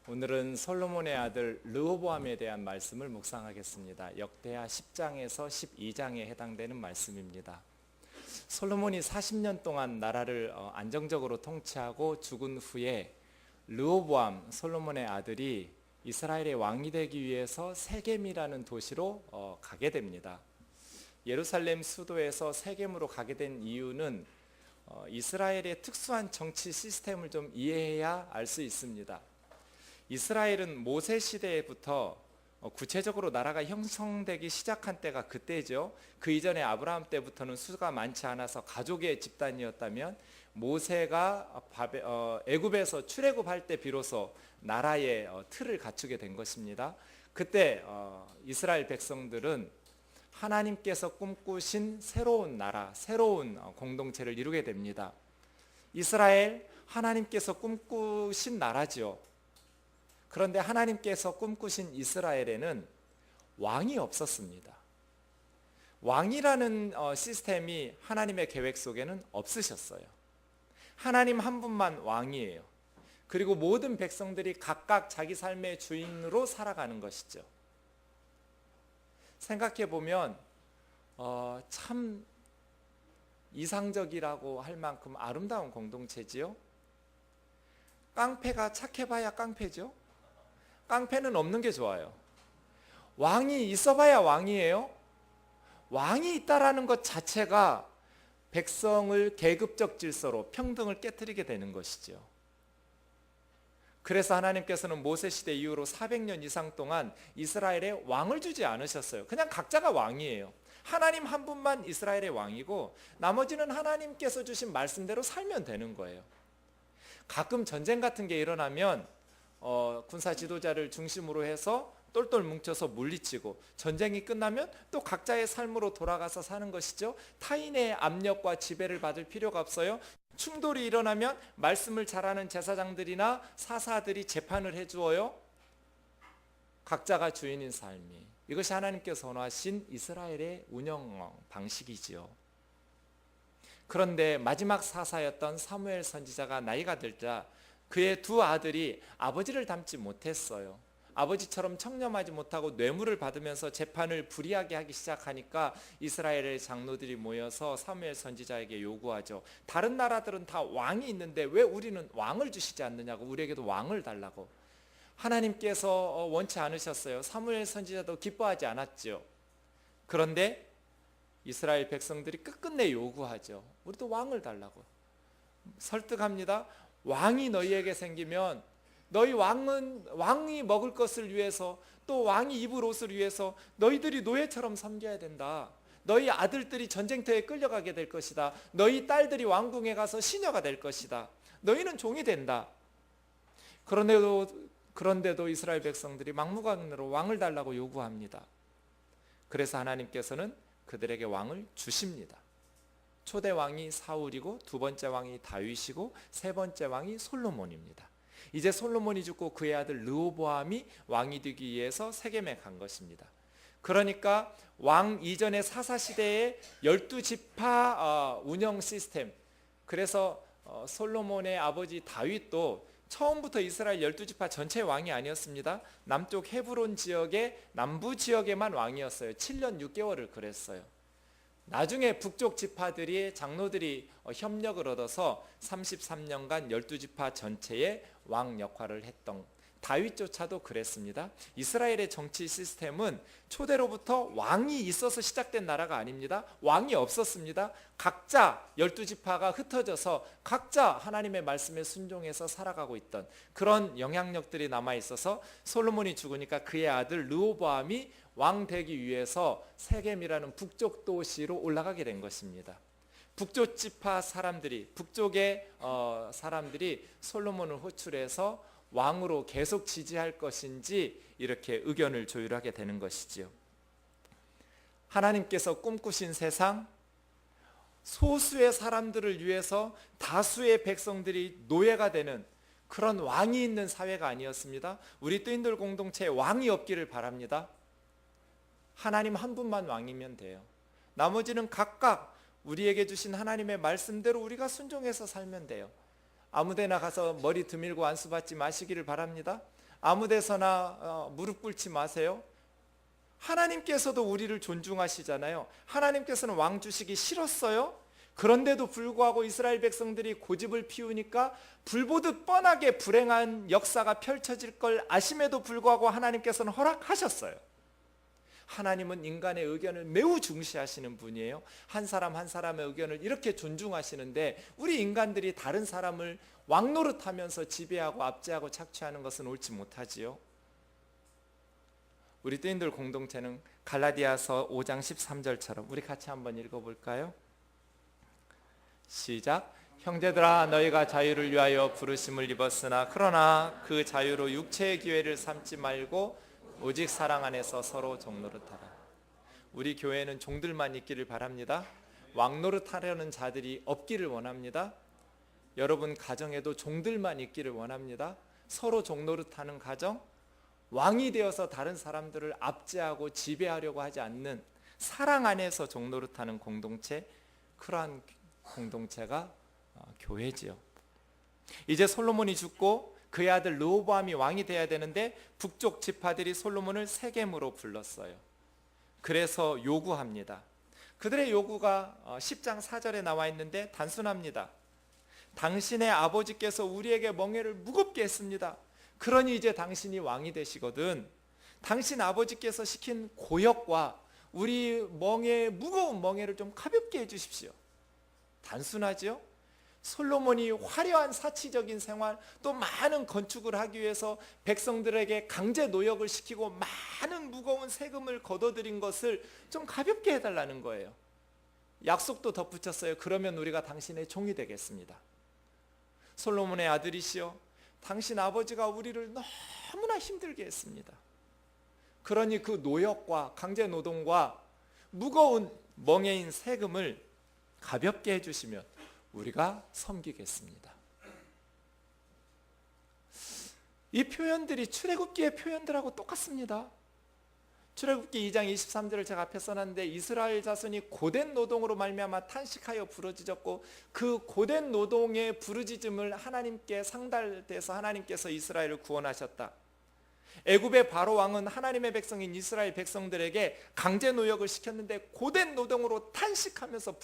오늘은 솔로몬의 아들 르호보암에 대한 말씀을 묵상하겠습니다. 역대하 10장에서 12장에 해당되는 말씀입니다. 솔로몬이 40년 동안 나라를 안정적으로 통치하고 죽은 후에 르호보암 솔로몬의 아들이 이스라엘의 왕이 되기 위해서 세겜이라는 도시로 가게 됩니다. 예루살렘 수도에서 세겜으로 가게 된 이유는 이스라엘의 특수한 정치 시스템을 좀 이해해야 알 수 있습니다. 이스라엘은 모세 시대부터 구체적으로 나라가 형성되기 시작한 때가 그때죠. 그 이전에 아브라함 때부터는 수가 많지 않아서 가족의 집단이었다면 모세가 애굽에서 출애굽할 때 비로소 나라의 틀을 갖추게 된 것입니다. 그때 이스라엘 백성들은 하나님께서 꿈꾸신 새로운 나라, 새로운 공동체를 이루게 됩니다. 이스라엘, 하나님께서 꿈꾸신 나라죠. 그런데 하나님께서 꿈꾸신 이스라엘에는 왕이 없었습니다. 왕이라는 시스템이 하나님의 계획 속에는 없으셨어요. 하나님 한 분만 왕이에요. 그리고 모든 백성들이 각각 자기 삶의 주인으로 살아가는 것이죠. 생각해 보면 참 이상적이라고 할 만큼 아름다운 공동체지요. 깡패가 착해봐야 깡패죠. 깡패는 없는 게 좋아요. 왕이 있어봐야 왕이에요. 왕이 있다라는 것 자체가 백성을 계급적 질서로 평등을 깨트리게 되는 것이죠. 그래서 하나님께서는 모세 시대 이후로 400년 이상 동안 이스라엘에 왕을 주지 않으셨어요. 그냥 각자가 왕이에요. 하나님 한 분만 이스라엘의 왕이고 나머지는 하나님께서 주신 말씀대로 살면 되는 거예요. 가끔 전쟁 같은 게 일어나면 군사 지도자를 중심으로 해서 똘똘 뭉쳐서 물리치고 전쟁이 끝나면 또 각자의 삶으로 돌아가서 사는 것이죠. 타인의 압력과 지배를 받을 필요가 없어요. 충돌이 일어나면 말씀을 잘하는 제사장들이나 사사들이 재판을 해주어요. 각자가 주인인 삶이, 이것이 하나님께서 선호하신 이스라엘의 운영 방식이지요. 그런데 마지막 사사였던 사무엘 선지자가 나이가 들자 그의 두 아들이 아버지를 닮지 못했어요. 아버지처럼 청렴하지 못하고 뇌물을 받으면서 재판을 불이하게 하기 시작하니까 이스라엘의 장로들이 모여서 사무엘 선지자에게 요구하죠. 다른 나라들은 다 왕이 있는데 왜 우리는 왕을 주시지 않느냐고, 우리에게도 왕을 달라고. 하나님께서 원치 않으셨어요. 사무엘 선지자도 기뻐하지 않았죠. 그런데 이스라엘 백성들이 끝끝내 요구하죠. 우리도 왕을 달라고. 설득합니다. 왕이 너희에게 생기면 너희 왕이 먹을 것을 위해서, 또 왕이 입을 옷을 위해서 너희들이 노예처럼 섬겨야 된다. 너희 아들들이 전쟁터에 끌려가게 될 것이다. 너희 딸들이 왕궁에 가서 시녀가 될 것이다. 너희는 종이 된다. 그런데도 이스라엘 백성들이 막무가내로 왕을 달라고 요구합니다. 그래서 하나님께서는 그들에게 왕을 주십니다. 초대 왕이 사울이고 두 번째 왕이 다윗이고 세 번째 왕이 솔로몬입니다. 이제 솔로몬이 죽고 그의 아들 르호보암이 왕이 되기 위해서 세겜에 간 것입니다. 그러니까 왕 이전의 사사시대의 12지파 운영 시스템, 그래서 솔로몬의 아버지 다윗도 처음부터 이스라엘 12지파 전체 왕이 아니었습니다. 남쪽 헤브론 지역의 남부 지역에만 왕이었어요. 7년 6개월을 그랬어요. 나중에 북쪽 지파들이, 장로들이 협력을 얻어서 33년간 12지파 전체의 왕 역할을 했던, 다윗조차도 그랬습니다. 이스라엘의 정치 시스템은 초대로부터 왕이 있어서 시작된 나라가 아닙니다. 왕이 없었습니다. 각자 12지파가 흩어져서 각자 하나님의 말씀에 순종해서 살아가고 있던 그런 영향력들이 남아있어서 솔로몬이 죽으니까 그의 아들 르호보암이 왕 되기 위해서 세겜이라는 북쪽 도시로 올라가게 된 것입니다. 북쪽 지파 사람들이, 북쪽의 사람들이 솔로몬을 호출해서 왕으로 계속 지지할 것인지 이렇게 의견을 조율하게 되는 것이지요. 하나님께서 꿈꾸신 세상, 소수의 사람들을 위해서 다수의 백성들이 노예가 되는 그런 왕이 있는 사회가 아니었습니다. 우리 뜨인돌 공동체에 왕이 없기를 바랍니다. 하나님 한 분만 왕이면 돼요. 나머지는 각각 우리에게 주신 하나님의 말씀대로 우리가 순종해서 살면 돼요. 아무데나 가서 머리 드밀고 안수받지 마시기를 바랍니다. 아무 데서나 무릎 꿇지 마세요. 하나님께서도 우리를 존중하시잖아요. 하나님께서는 왕 주시기 싫었어요? 그런데도 불구하고 이스라엘 백성들이 고집을 피우니까 불보듯 뻔하게 불행한 역사가 펼쳐질 걸 아심에도 불구하고 하나님께서는 허락하셨어요. 하나님은 인간의 의견을 매우 중시하시는 분이에요. 한 사람 한 사람의 의견을 이렇게 존중하시는데 우리 인간들이 다른 사람을 왕노릇하면서 지배하고 압제하고 착취하는 것은 옳지 못하지요. 우리 뜨인들 공동체는 갈라디아서 5장 13절처럼 우리 같이 한번 읽어볼까요? 시작. 형제들아 너희가 자유를 위하여 부르심을 입었으나 그러나 그 자유로 육체의 기회를 삼지 말고 오직 사랑 안에서 서로 종노릇하라. 우리 교회는 종들만 있기를 바랍니다. 왕노릇하려는 자들이 없기를 원합니다. 여러분 가정에도 종들만 있기를 원합니다. 서로 종노릇하는 가정, 왕이 되어서 다른 사람들을 압제하고 지배하려고 하지 않는 사랑 안에서 종노릇하는 공동체, 그러한 공동체가 교회지요. 이제 솔로몬이 죽고 그의 아들 르호보암이 왕이 돼야 되는데 북쪽 지파들이 솔로몬을 세겜으로 불렀어요. 그래서 요구합니다. 그들의 요구가 10장 4절에 나와 있는데 단순합니다. 당신의 아버지께서 우리에게 멍에를 무겁게 했습니다. 그러니 이제 당신이 왕이 되시거든 당신 아버지께서 시킨 고역과 우리 무거운 멍에를 좀 가볍게 해주십시오. 단순하죠? 솔로몬이 화려한 사치적인 생활, 또 많은 건축을 하기 위해서 백성들에게 강제 노역을 시키고 많은 무거운 세금을 걷어들인 것을 좀 가볍게 해달라는 거예요. 약속도 덧붙였어요. 그러면 우리가 당신의 종이 되겠습니다. 솔로몬의 아들이시여, 당신 아버지가 우리를 너무나 힘들게 했습니다. 그러니 그 노역과 강제 노동과 무거운 멍에인 세금을 가볍게 해주시면 우리가 섬기겠습니다. 이 표현들이 출애굽기의 표현들하고 똑같습니다. 출애굽기 2장 23절을 제가 앞에 써놨는데 이스라엘 자손이 고된 노동으로 말미암아 탄식하여 부르짖었고 그 고된 노동의 부르짖음을 하나님께 상달돼서 하나님께서 이스라엘을 구원하셨다. 애굽의 바로 왕은 하나님의 백성인 이스라엘 백성들에게 강제 노역을 시켰는데 고된 노동으로 탄식하면서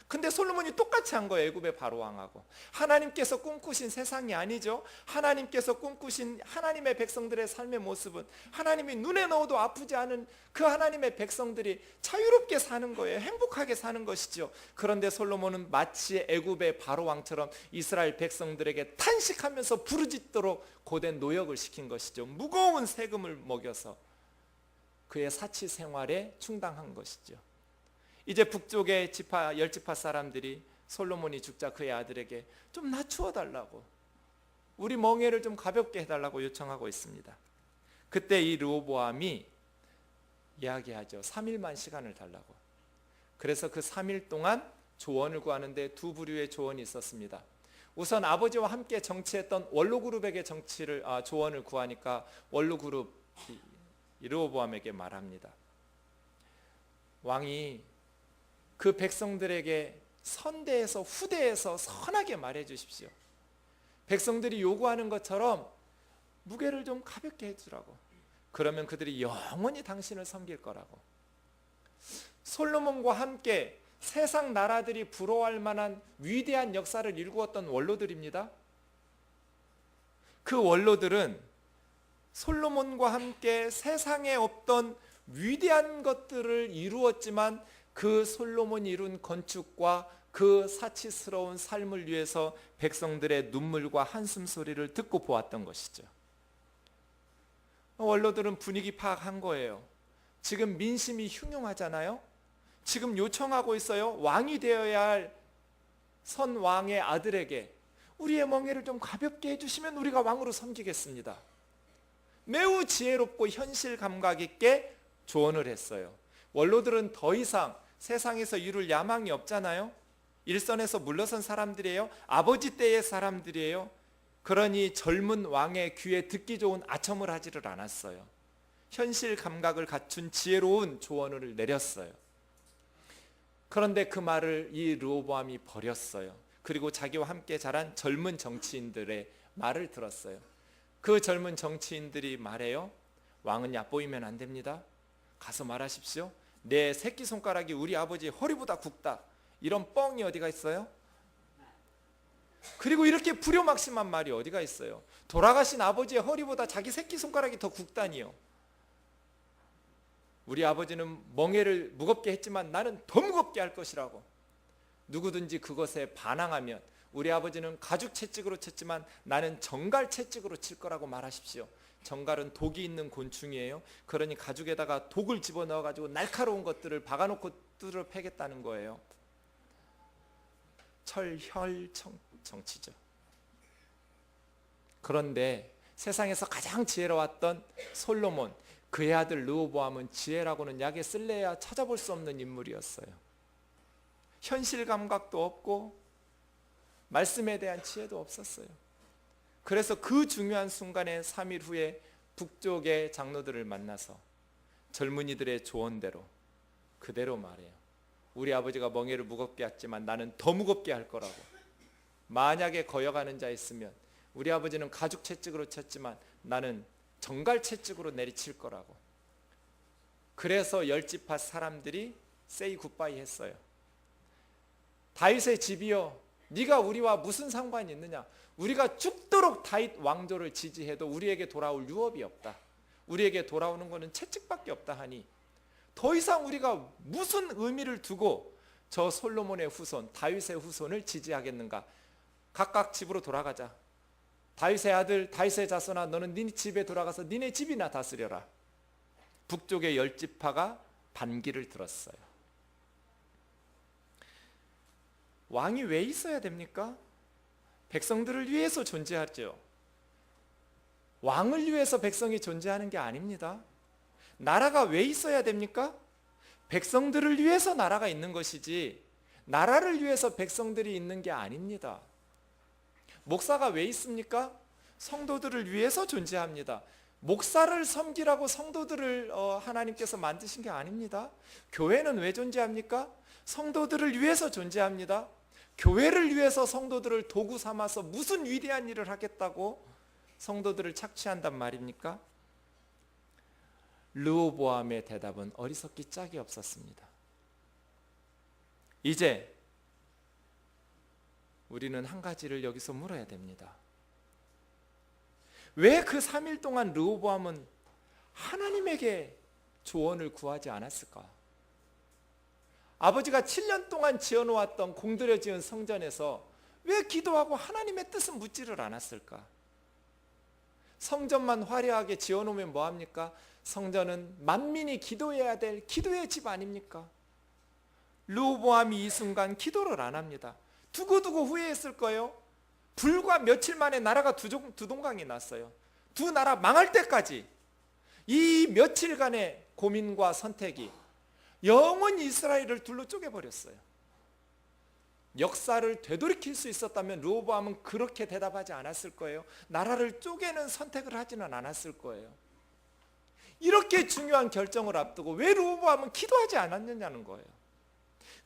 근데 솔로몬이 똑같이 한 거예요. 애굽의 바로 왕하고. 하나님께서 꿈꾸신 세상이 아니죠. 하나님께서 꿈꾸신 하나님의 백성들의 삶의 모습은 하나님이 눈에 넣어도 아프지 않은 그 하나님의 백성들이 자유롭게 사는 거예요. 행복하게 사는 것이죠. 그런데 솔로몬은 마치 애굽의 바로 왕처럼 이스라엘 백성들에게 탄식하면서 부르짖도록 고된 노역을 시킨 것이죠. 무거운 세금을 먹여서 그의 사치 생활에 충당한 것이죠. 이제 북쪽의 지파 10지파 사람들이 솔로몬이 죽자 그의 아들에게 좀 낮추어 달라고, 우리 멍에를 좀 가볍게 해달라고 요청하고 있습니다. 그때 이 르호보암이 이야기하죠. 3일만 시간을 달라고. 그래서 그 3일 동안 조언을 구하는데 두 부류의 조언이 있었습니다. 우선 아버지와 함께 정치했던 원로그룹에게 조언을 구하니까 원로그룹 르호보암에게 말합니다. 왕이 그 백성들에게 선대에서 후대에서 선하게 말해 주십시오. 백성들이 요구하는 것처럼 무게를 좀 가볍게 해주라고. 그러면 그들이 영원히 당신을 섬길 거라고. 솔로몬과 함께 세상 나라들이 부러워할 만한 위대한 역사를 일구었던 원로들입니다. 그 원로들은 솔로몬과 함께 세상에 없던 위대한 것들을 이루었지만 그 솔로몬이 이룬 건축과 그 사치스러운 삶을 위해서 백성들의 눈물과 한숨 소리를 듣고 보았던 것이죠. 원로들은 분위기 파악한 거예요. 지금 민심이 흉흉하잖아요. 지금 요청하고 있어요. 왕이 되어야 할 선 왕의 아들에게 우리의 멍에를 좀 가볍게 해주시면 우리가 왕으로 섬기겠습니다. 매우 지혜롭고 현실 감각 있게 조언을 했어요. 원로들은 더 이상 세상에서 이룰 야망이 없잖아요. 일선에서 물러선 사람들이에요. 아버지 때의 사람들이에요. 그러니 젊은 왕의 귀에 듣기 좋은 아첨을 하지를 않았어요. 현실 감각을 갖춘 지혜로운 조언을 내렸어요. 그런데 그 말을 이 르호보암이 버렸어요. 그리고 자기와 함께 자란 젊은 정치인들의 말을 들었어요. 그 젊은 정치인들이 말해요. 왕은 얕보이면 안 됩니다. 가서 말하십시오. 내 새끼손가락이 우리 아버지 허리보다 굵다. 이런 뻥이 어디가 있어요? 그리고 이렇게 불효막심한 말이 어디가 있어요? 돌아가신 아버지의 허리보다 자기 새끼손가락이 더 굵다니요. 우리 아버지는 멍에를 무겁게 했지만 나는 더 무겁게 할 것이라고. 누구든지 그것에 반항하면 우리 아버지는 가죽 채찍으로 쳤지만 나는 정갈 채찍으로 칠 거라고 말하십시오. 정갈은 독이 있는 곤충이에요. 그러니 가죽에다가 독을 집어넣어가지고 날카로운 것들을 박아놓고 뚫어 패겠다는 거예요. 철혈 정치죠. 그런데 세상에서 가장 지혜로웠던 솔로몬, 그의 아들 르호보암은 지혜라고는 약에 쓸래야 찾아볼 수 없는 인물이었어요. 현실 감각도 없고 말씀에 대한 지혜도 없었어요. 그래서 그 중요한 순간에 3일 후에 북쪽의 장로들을 만나서 젊은이들의 조언대로 그대로 말해요. 우리 아버지가 멍에를 무겁게 했지만 나는 더 무겁게 할 거라고. 만약에 거역하는 자 있으면 우리 아버지는 가죽 채찍으로 쳤지만 나는 정갈 채찍으로 내리칠 거라고. 그래서 열지파 사람들이 세이 굿바이 했어요. 다윗의 집이여, 네가 우리와 무슨 상관이 있느냐? 우리가 죽도록 다윗 왕조를 지지해도 우리에게 돌아올 유업이 없다. 우리에게 돌아오는 것은 채찍밖에 없다 하니 더 이상 우리가 무슨 의미를 두고 저 솔로몬의 후손, 다윗의 후손을 지지하겠는가? 각각 집으로 돌아가자. 다윗의 아들, 다윗의 자손아, 너는 네 집에 돌아가서 니네 집이나 다스려라. 북쪽의 열지파가 반기를 들었어요. 왕이 왜 있어야 됩니까? 백성들을 위해서 존재하죠. 왕을 위해서 백성이 존재하는 게 아닙니다. 나라가 왜 있어야 됩니까? 백성들을 위해서 나라가 있는 것이지 나라를 위해서 백성들이 있는 게 아닙니다. 목사가 왜 있습니까? 성도들을 위해서 존재합니다. 목사를 섬기라고 성도들을 하나님께서 만드신 게 아닙니다. 교회는 왜 존재합니까? 성도들을 위해서 존재합니다. 교회를 위해서 성도들을 도구 삼아서 무슨 위대한 일을 하겠다고 성도들을 착취한단 말입니까? 르호보암의 대답은 어리석기 짝이 없었습니다. 이제 우리는 한 가지를 여기서 물어야 됩니다. 왜 그 3일 동안 르호보암은 하나님에게 조언을 구하지 않았을까? 아버지가 7년 동안 지어놓았던 공들여 지은 성전에서 왜 기도하고 하나님의 뜻은 묻지를 않았을까? 성전만 화려하게 지어놓으면 뭐합니까? 성전은 만민이 기도해야 될 기도의 집 아닙니까? 르호보암이 이 순간 기도를 안 합니다. 두고두고 후회했을 거예요. 불과 며칠 만에 나라가 두 동강이 났어요. 두 나라 망할 때까지 이 며칠간의 고민과 선택이 영원히 이스라엘을 둘로 쪼개버렸어요. 역사를 되돌이킬 수 있었다면 르호보암은 그렇게 대답하지 않았을 거예요. 나라를 쪼개는 선택을 하지는 않았을 거예요. 이렇게 중요한 결정을 앞두고 왜 르호보암은 기도하지 않았느냐는 거예요.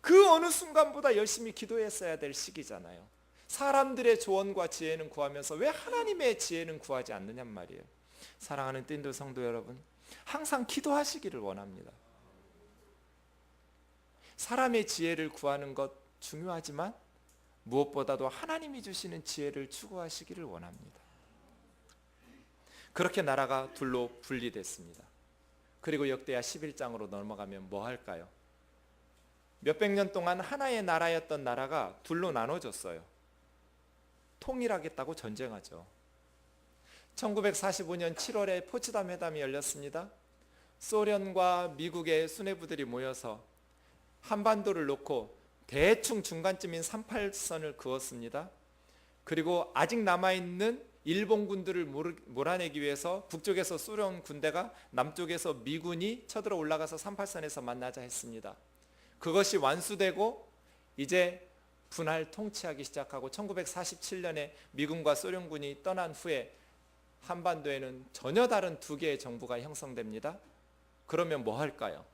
그 어느 순간보다 열심히 기도했어야 될 시기잖아요. 사람들의 조언과 지혜는 구하면서 왜 하나님의 지혜는 구하지 않느냔 말이에요. 사랑하는 띵도 성도 여러분, 항상 기도하시기를 원합니다. 사람의 지혜를 구하는 것 중요하지만 무엇보다도 하나님이 주시는 지혜를 추구하시기를 원합니다. 그렇게 나라가 둘로 분리됐습니다. 그리고 역대하 11장으로 넘어가면 뭐 할까요? 몇백 년 동안 하나의 나라였던 나라가 둘로 나눠졌어요. 통일하겠다고 전쟁하죠. 1945년 7월에 포츠담 회담이 열렸습니다. 소련과 미국의 수뇌부들이 모여서 한반도를 놓고 대충 중간쯤인 38선을 그었습니다. 그리고 아직 남아있는 일본군들을 몰아내기 위해서 북쪽에서 소련 군대가, 남쪽에서 미군이 쳐들어 올라가서 38선에서 만나자 했습니다. 그것이 완수되고 이제 분할 통치하기 시작하고 1947년에 미군과 소련군이 떠난 후에 한반도에는 전혀 다른 두 개의 정부가 형성됩니다. 그러면 뭐 할까요?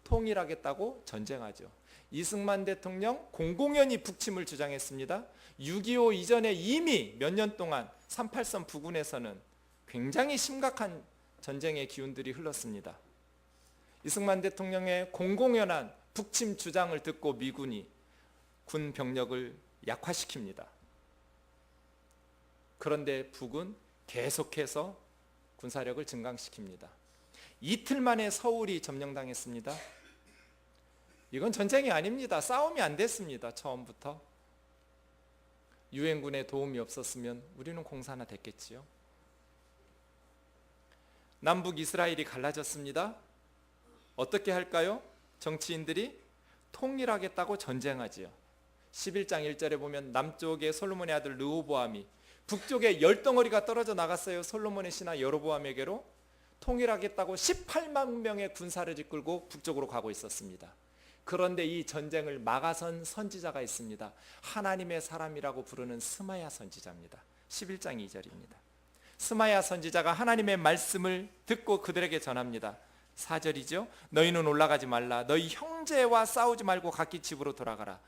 통일하겠다고 전쟁하죠. 이승만 대통령 공공연히 북침을 주장했습니다. 6.25 이전에 이미 몇 년 동안 38선 부근에서는 굉장히 심각한 전쟁의 기운들이 흘렀습니다. 이승만 대통령의 공공연한 북침 주장을 듣고 미군이 군 병력을 약화시킵니다. 그런데 북은 계속해서 군사력을 증강시킵니다. 이틀 만에 서울이 점령당했습니다. 이건 전쟁이 아닙니다. 싸움이 안 됐습니다. 처음부터. 유엔군의 도움이 없었으면 우리는 공산화 됐겠지요. 남북 이스라엘이 갈라졌습니다. 어떻게 할까요? 정치인들이 통일하겠다고 전쟁하지요. 11장 1절에 보면 남쪽에 솔로몬의 아들 르호보암이 북쪽에 10덩어리가 떨어져 나갔어요. 솔로몬의 신하 여로보암에게로 통일하겠다고 18만 명의 군사를 이끌고 북쪽으로 가고 있었습니다. 그런데 이 전쟁을 막아선 선지자가 있습니다. 하나님의 사람이라고 부르는 스마야 선지자입니다. 11장 2절입니다. 스마야 선지자가 하나님의 말씀을 듣고 그들에게 전합니다. 4절이죠. 너희는 올라가지 말라. 너희 형제와 싸우지 말고 각기 집으로 돌아가라.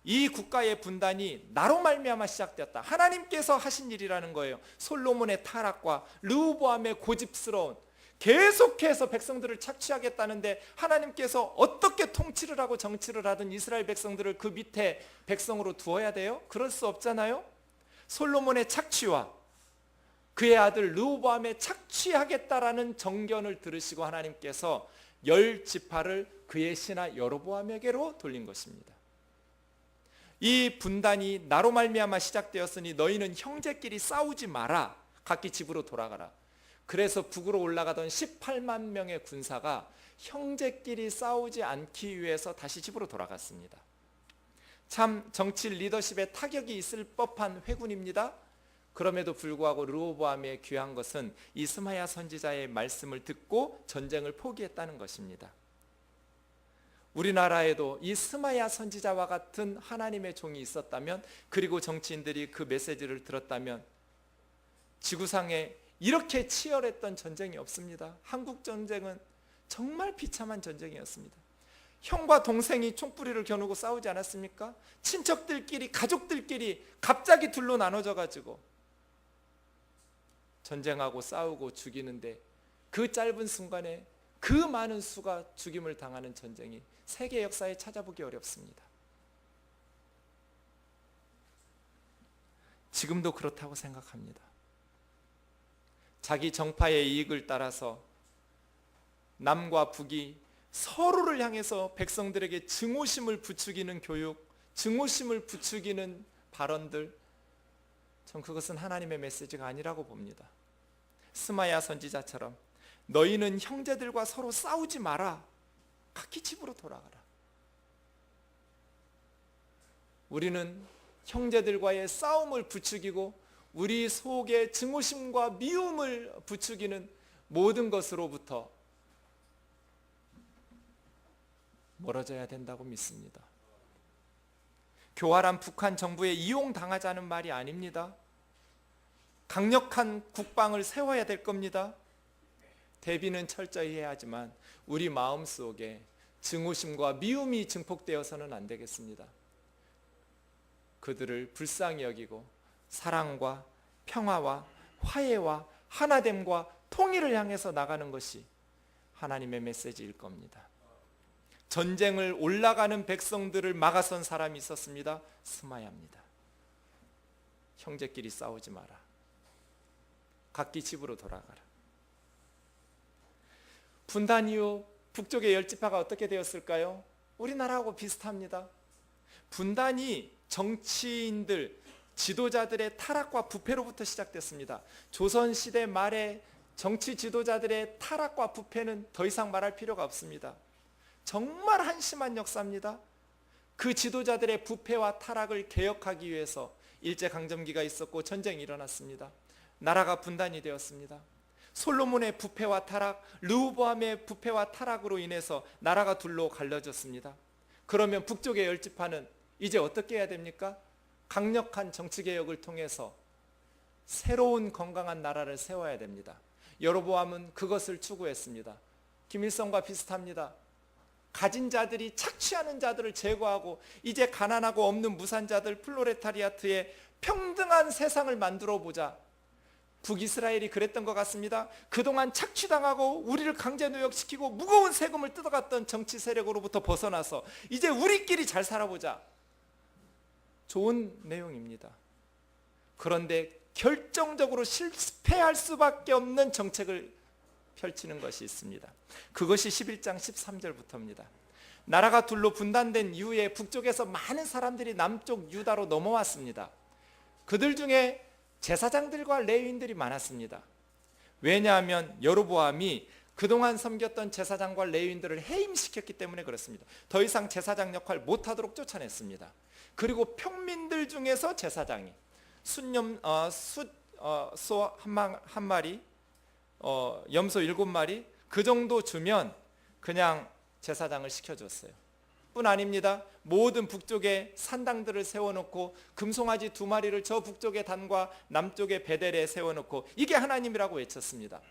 이 국가의 분단이 나로 말미암아 시작되었다. 하나님께서 하신 일이라는 거예요. 솔로몬의 타락과 르호보암의 고집스러운, 계속해서 백성들을 착취하겠다는데 하나님께서 어떻게 통치를 하고 정치를 하든 이스라엘 백성들을 그 밑에 백성으로 두어야 돼요? 그럴 수 없잖아요. 솔로몬의 착취와 그의 아들 르호보암의 착취하겠다라는 정견을 들으시고 하나님께서 10지파를 그의 신하 여로보암에게로 돌린 것입니다. 이 분단이 나로 말미암아 시작되었으니 너희는 형제끼리 싸우지 마라. 각기 집으로 돌아가라. 그래서 북으로 올라가던 18만 명의 군사가 형제끼리 싸우지 않기 위해서 다시 집으로 돌아갔습니다. 참 정치 리더십에 타격이 있을 법한 회군입니다. 그럼에도 불구하고 르호보암에 귀한 것은 이 스마야 선지자의 말씀을 듣고 전쟁을 포기했다는 것입니다. 우리나라에도 이 스마야 선지자와 같은 하나님의 종이 있었다면, 그리고 정치인들이 그 메시지를 들었다면 지구상에 이렇게 치열했던 전쟁이 없습니다. 한국 전쟁은 정말 비참한 전쟁이었습니다. 형과 동생이 총뿌리를 겨누고 싸우지 않았습니까? 친척들끼리, 가족들끼리 갑자기 둘로 나눠져 가지고 전쟁하고 싸우고 죽이는데, 그 짧은 순간에 그 많은 수가 죽임을 당하는 전쟁이 세계 역사에 찾아보기 어렵습니다. 지금도 그렇다고 생각합니다. 자기 정파의 이익을 따라서 남과 북이 서로를 향해서 백성들에게 증오심을 부추기는 교육, 증오심을 부추기는 발언들, 전 그것은 하나님의 메시지가 아니라고 봅니다. 스마야 선지자처럼 너희는 형제들과 서로 싸우지 마라. 각기 집으로 돌아가라. 우리는 형제들과의 싸움을 부추기고 우리 속에 증오심과 미움을 부추기는 모든 것으로부터 멀어져야 된다고 믿습니다. 교활한 북한 정부에 이용당하자는 말이 아닙니다. 강력한 국방을 세워야 될 겁니다. 대비는 철저히 해야 하지만 우리 마음속에 증오심과 미움이 증폭되어서는 안 되겠습니다. 그들을 불쌍히 여기고 사랑과 평화와 화해와 하나됨과 통일을 향해서 나가는 것이 하나님의 메시지일 겁니다. 전쟁을 올라가는 백성들을 막아선 사람이 있었습니다. 스마야입니다. 형제끼리 싸우지 마라. 각기 집으로 돌아가라. 분단 이후 북쪽의 10지파가 어떻게 되었을까요? 우리나라하고 비슷합니다. 분단이 정치인들, 지도자들의 타락과 부패로부터 시작됐습니다. 조선시대 말에 정치 지도자들의 타락과 부패는 더 이상 말할 필요가 없습니다. 정말 한심한 역사입니다. 그 지도자들의 부패와 타락을 개혁하기 위해서 일제강점기가 있었고 전쟁이 일어났습니다. 나라가 분단이 되었습니다. 솔로몬의 부패와 타락, 르호보암의 부패와 타락으로 인해서 나라가 둘로 갈라졌습니다. 그러면 북쪽의 10지파는 이제 어떻게 해야 됩니까? 강력한 정치개혁을 통해서 새로운 건강한 나라를 세워야 됩니다. 여로보암은 그것을 추구했습니다. 김일성과 비슷합니다. 가진 자들이 착취하는 자들을 제거하고 이제 가난하고 없는 무산자들, 플로레타리아트의 평등한 세상을 만들어 보자. 북이스라엘이 그랬던 것 같습니다. 그동안 착취당하고 우리를 강제 노역시키고 무거운 세금을 뜯어갔던 정치 세력으로부터 벗어나서 이제 우리끼리 잘 살아보자. 좋은 내용입니다. 그런데 결정적으로 실패할 수밖에 없는 정책을 펼치는 것이 있습니다. 그것이 11장 13절부터입니다. 나라가 둘로 분단된 이후에 북쪽에서 많은 사람들이 남쪽 유다로 넘어왔습니다. 그들 중에 제사장들과 레위인들이 많았습니다. 왜냐하면 여로보암이 그동안 섬겼던 제사장과 레위인들을 해임시켰기 때문에 그렇습니다. 더 이상 제사장 역할 못하도록 쫓아냈습니다. 그리고 평민들 중에서 제사장이 소 한 마리, 염소 7마리 그 정도 주면 그냥 제사장을 시켜줬어요. 뿐 아닙니다. 모든 북쪽에 산당들을 세워놓고 금송아지 2마리를 저 북쪽의 단과 남쪽의 베델에 세워놓고 이게 하나님이라고 외쳤습니다.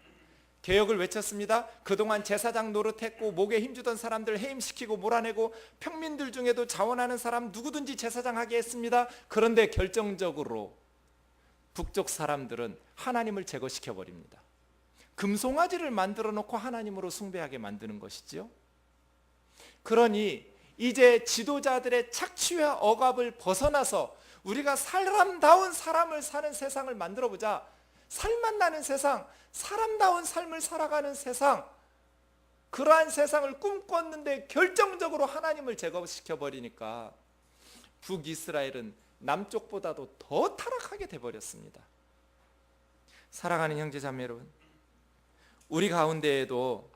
개혁을 외쳤습니다. 그동안 제사장 노릇했고 목에 힘주던 사람들 해임시키고 몰아내고 평민들 중에도 자원하는 사람 누구든지 제사장 하게 했습니다. 그런데 결정적으로 북쪽 사람들은 하나님을 제거시켜버립니다. 금송아지를 만들어 놓고 하나님으로 숭배하게 만드는 것이지요. 그러니 이제 지도자들의 착취와 억압을 벗어나서 우리가 사람다운 삶을 사는 세상을 만들어보자. 살맛 나는 세상, 사람다운 삶을 살아가는 세상, 그러한 세상을 꿈꿨는데 결정적으로 하나님을 제거시켜버리니까 북이스라엘은 남쪽보다도 더 타락하게 돼버렸습니다. 사랑하는 형제자매 여러분, 우리 가운데에도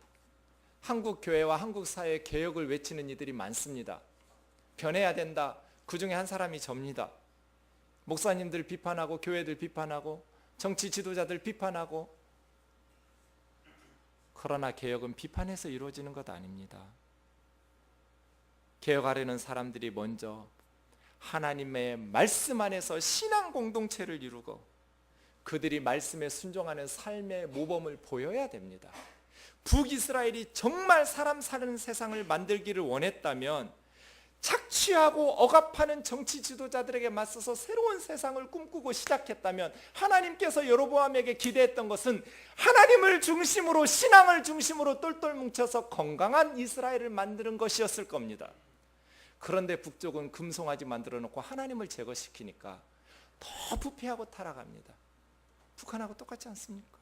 한국 교회와 한국 사회의 개혁을 외치는 이들이 많습니다. 변해야 된다. 그 중에 한 사람이 접니다. 목사님들 비판하고 교회들 비판하고 정치 지도자들 비판하고. 그러나 개혁은 비판해서 이루어지는 것 아닙니다. 개혁하려는 사람들이 먼저 하나님의 말씀 안에서 신앙 공동체를 이루고 그들이 말씀에 순종하는 삶의 모범을 보여야 됩니다. 북이스라엘이 정말 사람 사는 세상을 만들기를 원했다면 착취하고 억압하는 정치 지도자들에게 맞서서 새로운 세상을 꿈꾸고 시작했다면 하나님께서 여로보암에게 기대했던 것은 하나님을 중심으로 신앙을 중심으로 똘똘 뭉쳐서 건강한 이스라엘을 만드는 것이었을 겁니다. 그런데 북쪽은 금송아지 만들어 놓고 하나님을 제거시키니까 더 부패하고 타락합니다. 북한하고 똑같지 않습니까?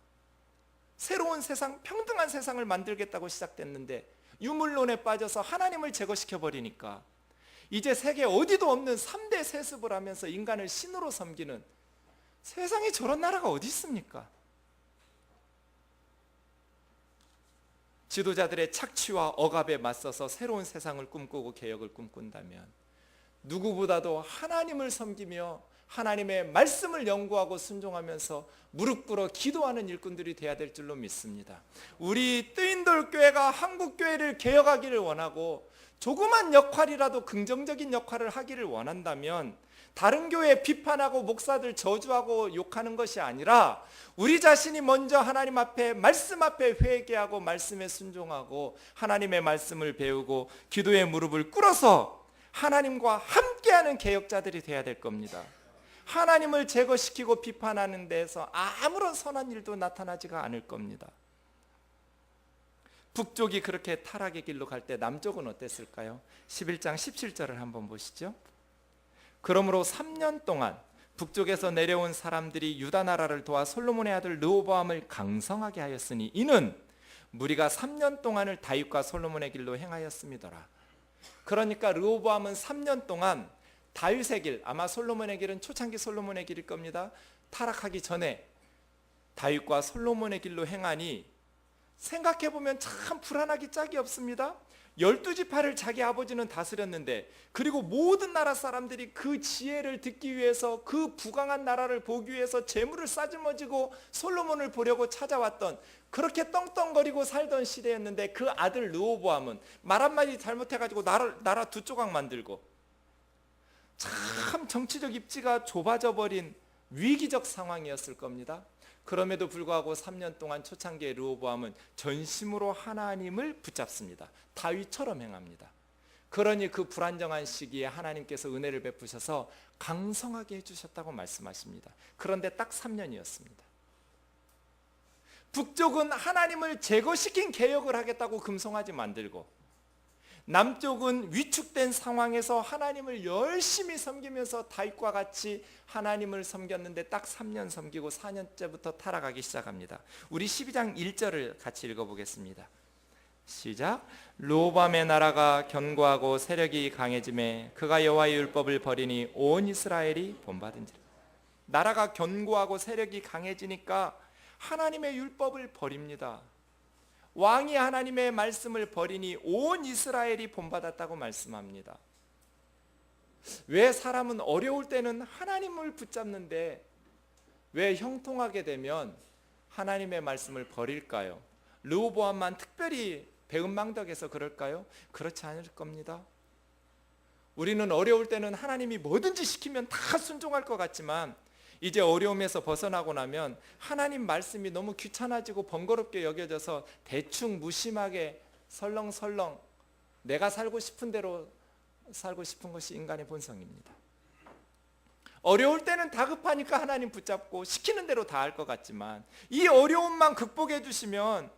새로운 세상, 평등한 세상을 만들겠다고 시작됐는데 유물론에 빠져서 하나님을 제거시켜버리니까 이제 세계 어디도 없는 3대 세습을 하면서 인간을 신으로 섬기는, 세상에 저런 나라가 어디 있습니까? 지도자들의 착취와 억압에 맞서서 새로운 세상을 꿈꾸고 개혁을 꿈꾼다면 누구보다도 하나님을 섬기며 하나님의 말씀을 연구하고 순종하면서 무릎 꿇어 기도하는 일꾼들이 되어야 될 줄로 믿습니다. 우리 뜨인돌교회가 한국교회를 개혁하기를 원하고 조그만 역할이라도 긍정적인 역할을 하기를 원한다면 다른 교회 비판하고 목사들 저주하고 욕하는 것이 아니라 우리 자신이 먼저 하나님 앞에 말씀 앞에 회개하고 말씀에 순종하고 하나님의 말씀을 배우고 기도의 무릎을 꿇어서 하나님과 함께하는 개혁자들이 되어야 될 겁니다. 하나님을 제거시키고 비판하는 데에서 아무런 선한 일도 나타나지가 않을 겁니다. 북쪽이 그렇게 타락의 길로 갈 때 남쪽은 어땠을까요? 11장 17절을 한번 보시죠. 그러므로 3년 동안 북쪽에서 내려온 사람들이 유다 나라를 도와 솔로몬의 아들 르호보암을 강성하게 하였으니 이는 무리가 3년 동안을 다윗과 솔로몬의 길로 행하였음이더라. 그러니까 르호보암은 3년 동안 다윗의 길, 아마 솔로몬의 길은 초창기 솔로몬의 길일 겁니다. 타락하기 전에 다윗과 솔로몬의 길로 행하니 생각해보면 참 불안하기 짝이 없습니다. 12지파를 자기 아버지는 다스렸는데, 그리고 모든 나라 사람들이 그 지혜를 듣기 위해서, 그 부강한 나라를 보기 위해서 재물을 싸질머지고 솔로몬을 보려고 찾아왔던, 그렇게 떵떵거리고 살던 시대였는데 그 아들 르호보암은 말 한마디 잘못해가지고 나라 두 조각 만들고 참 정치적 입지가 좁아져 버린 위기적 상황이었을 겁니다. 그럼에도 불구하고 3년 동안 초창기의 르호보암은 전심으로 하나님을 붙잡습니다. 다윗처럼 행합니다. 그러니 그 불안정한 시기에 하나님께서 은혜를 베푸셔서 강성하게 해주셨다고 말씀하십니다. 그런데 딱 3년이었습니다. 북쪽은 하나님을 제거시킨 개혁을 하겠다고 금송아지 만들고, 남쪽은 위축된 상황에서 하나님을 열심히 섬기면서 다윗과 같이 하나님을 섬겼는데 딱 3년 섬기고 4년째부터 타락하기 시작합니다. 우리 12장 1절을 같이 읽어보겠습니다. 시작. 르호보암의 나라가 견고하고 세력이 강해지매 그가 여호와의 율법을 버리니 온 이스라엘이 본받은지라. 나라가 견고하고 세력이 강해지니까 하나님의 율법을 버립니다. 왕이 하나님의 말씀을 버리니 온 이스라엘이 본받았다고 말씀합니다. 왜 사람은 어려울 때는 하나님을 붙잡는데 왜 형통하게 되면 하나님의 말씀을 버릴까요? 르호보암만 특별히 배은망덕해서 그럴까요? 그렇지 않을 겁니다. 우리는 어려울 때는 하나님이 뭐든지 시키면 다 순종할 것 같지만 이제 어려움에서 벗어나고 나면 하나님 말씀이 너무 귀찮아지고 번거롭게 여겨져서 대충 무심하게 설렁설렁 내가 살고 싶은 대로 살고 싶은 것이 인간의 본성입니다. 어려울 때는 다급하니까 하나님 붙잡고 시키는 대로 다 할 것 같지만 이 어려움만 극복해 주시면,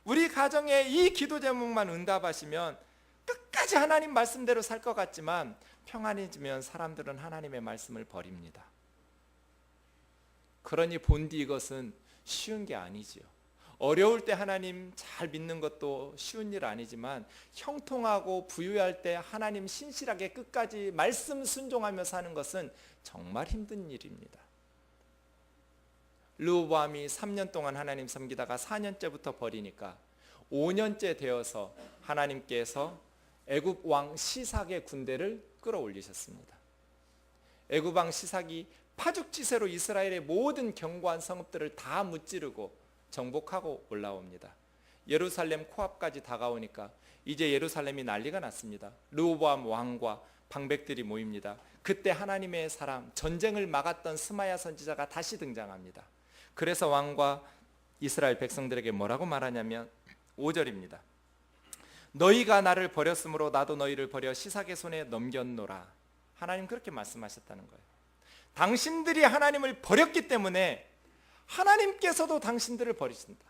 우리 가정에 이 기도 제목만 응답하시면 끝까지 하나님 말씀대로 살 것 같지만 평안해지면 사람들은 하나님의 말씀을 버립니다. 그러니 본디 이것은 쉬운 게 아니지요. 어려울 때 하나님 잘 믿는 것도 쉬운 일 아니지만 형통하고 부유할 때 하나님 신실하게 끝까지 말씀 순종하며 사는 것은 정말 힘든 일입니다. 르호보암이 3년 동안 하나님 섬기다가 4년째부터 버리니까 5년째 되어서 하나님께서 애굽 왕 시삭의 군대를 끌어올리셨습니다. 애굽 왕 시삭이 파죽지세로 이스라엘의 모든 견고한 성읍들을 다 무찌르고 정복하고 올라옵니다. 예루살렘 코앞까지 다가오니까 이제 예루살렘이 난리가 났습니다. 르호보암 왕과 방백들이 모입니다. 그때 하나님의 사람, 전쟁을 막았던 스마야 선지자가 다시 등장합니다. 그래서 왕과 이스라엘 백성들에게 뭐라고 말하냐면 5절입니다. 너희가 나를 버렸으므로 나도 너희를 버려 시삭의 손에 넘겼노라. 하나님 그렇게 말씀하셨다는 거예요. 당신들이 하나님을 버렸기 때문에 하나님께서도 당신들을 버리신다.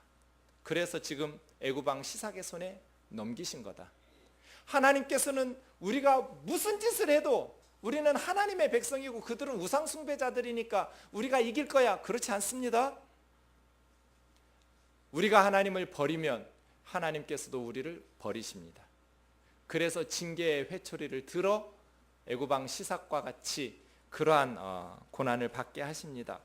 그래서 지금 애굽 왕 시삭의 손에 넘기신 거다. 하나님께서는 우리가 무슨 짓을 해도 우리는 하나님의 백성이고 그들은 우상 숭배자들이니까 우리가 이길 거야. 그렇지 않습니다. 우리가 하나님을 버리면 하나님께서도 우리를 버리십니다. 그래서 징계의 회초리를 들어 애굽 왕 시삭과 같이 그러한 고난을 받게 하십니다.